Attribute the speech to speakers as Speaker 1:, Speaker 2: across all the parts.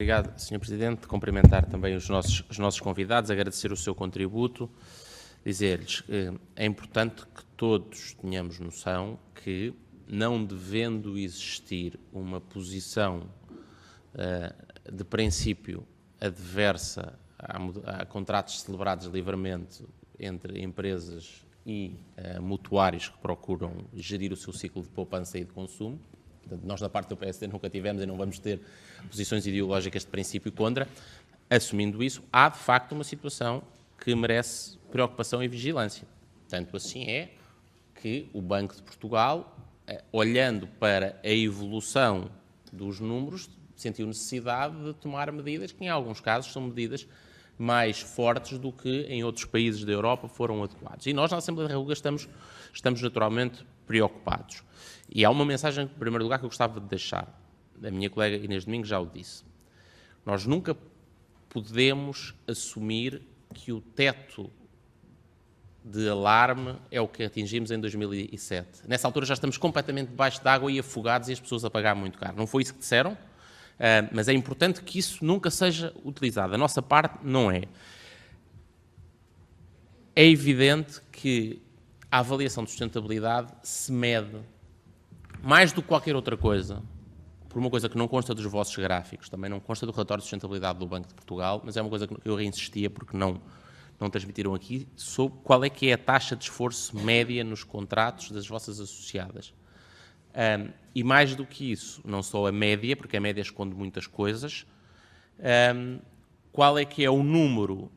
Speaker 1: Obrigado, Sr. Presidente. Cumprimentar também os nossos convidados, agradecer o seu contributo, dizer-lhes que é importante que todos tenhamos noção que, não devendo existir uma posição de princípio adversa a contratos celebrados livremente entre empresas e mutuários que procuram gerir o seu ciclo de poupança e de consumo. Portanto, nós, da parte do PSD, nunca tivemos e não vamos ter posições ideológicas de princípio contra. Assumindo isso, há, de facto, uma situação que merece preocupação e vigilância. Tanto assim é que o Banco de Portugal, olhando para a evolução dos números, sentiu necessidade de tomar medidas que, em alguns casos, são medidas mais fortes do que em outros países da Europa foram adequados. E nós, na Assembleia da República, estamos naturalmente preocupados. E há uma mensagem, em primeiro lugar, que eu gostava de deixar. A minha colega Inês Domingos já o disse. Nós nunca podemos assumir que o teto de alarme é o que atingimos em 2007. Nessa altura já estamos completamente debaixo d'água e afogados e as pessoas a pagar muito caro. Não foi isso que disseram, mas é importante que isso nunca seja utilizado. A nossa parte não é. É evidente que a avaliação de sustentabilidade se mede, mais do que qualquer outra coisa, por uma coisa que não consta dos vossos gráficos, também não consta do relatório de sustentabilidade do Banco de Portugal, mas é uma coisa que eu reinsistia porque não transmitiram aqui, sobre qual é que é a taxa de esforço média nos contratos das vossas associadas. E mais do que isso, não só a média, porque a média esconde muitas coisas, qual é que é o número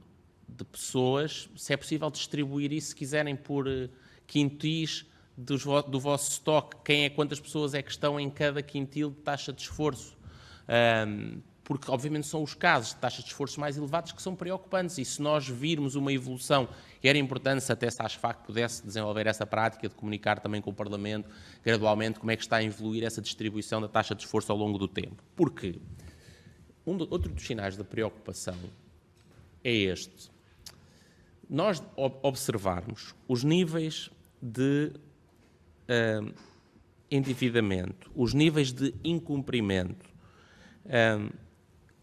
Speaker 1: de pessoas, se é possível distribuir isso, se quiserem, por quintis do vosso estoque, quantas pessoas é que estão em cada quintil de taxa de esforço. Porque, obviamente, são os casos de taxas de esforço mais elevados que são preocupantes. E se nós virmos uma evolução, e era importante se até a ASFAC pudesse desenvolver essa prática de comunicar também com o Parlamento, gradualmente, como é que está a evoluir essa distribuição da taxa de esforço ao longo do tempo. Porque outro dos sinais da preocupação é este. Nós observarmos os níveis de endividamento, os níveis de incumprimento,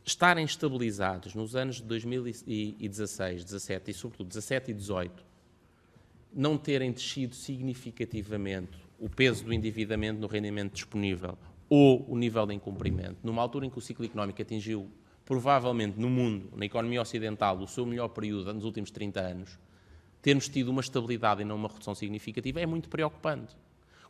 Speaker 1: estarem estabilizados nos anos de 2016, 17 e, sobretudo, 17 e 18, não terem descido significativamente o peso do endividamento no rendimento disponível ou o nível de incumprimento, numa altura em que o ciclo económico atingiu, provavelmente, no mundo, na economia ocidental, o seu melhor período nos últimos 30 anos, termos tido uma estabilidade e não uma redução significativa é muito preocupante.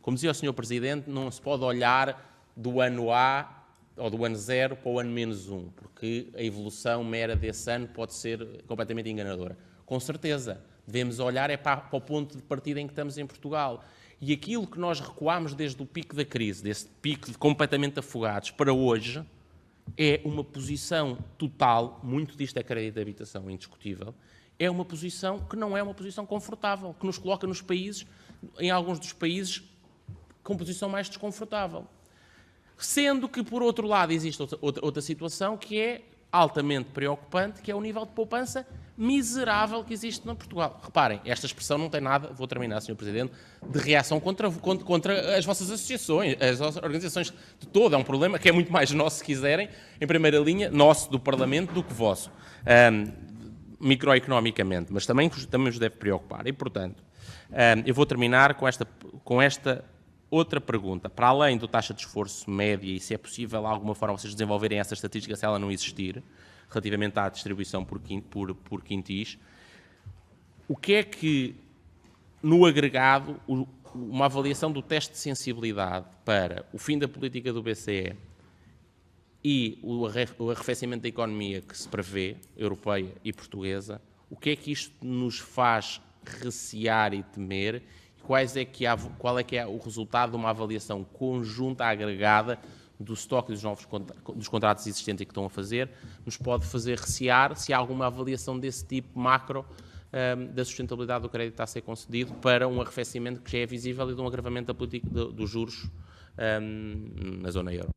Speaker 1: Como dizia o Sr. Presidente, não se pode olhar do ano A ou do ano 0 para o ano -1, porque a evolução mera desse ano pode ser completamente enganadora. Com certeza, devemos olhar para o ponto de partida em que estamos em Portugal. E aquilo que nós recuámos desde o pico da crise, desse pico de completamente afogados, para hoje, é uma posição total, muito disto é crédito de habitação indiscutível, é uma posição que não é uma posição confortável, que nos coloca nos países, em alguns dos países, com posição mais desconfortável. Sendo que, por outro lado, existe outra situação que é altamente preocupante, que é o nível de poupança miserável que existe em Portugal. Reparem, esta expressão não tem nada, vou terminar, Sr. Presidente, de reação contra as vossas associações, as vossas organizações de todo. É um problema que é muito mais nosso, se quiserem, em primeira linha, nosso do Parlamento, do que vosso, microeconomicamente, mas também vos deve preocupar. E, portanto, eu vou terminar com esta outra pergunta. Para além da taxa de esforço média, e se é possível, de alguma forma, vocês desenvolverem essa estatística, se ela não existir, relativamente à distribuição por quintis, o que é que, no agregado, uma avaliação do teste de sensibilidade para o fim da política do BCE e o arrefecimento da economia que se prevê, europeia e portuguesa, o que é que isto nos faz recear e temer? Qual é que é o resultado de uma avaliação conjunta, agregada, do estoque dos contratos existentes que estão a fazer, nos pode fazer recear se há alguma avaliação desse tipo macro da sustentabilidade do crédito que está a ser concedido para um arrefecimento que já é visível e de um agravamento da política dos juros na zona euro.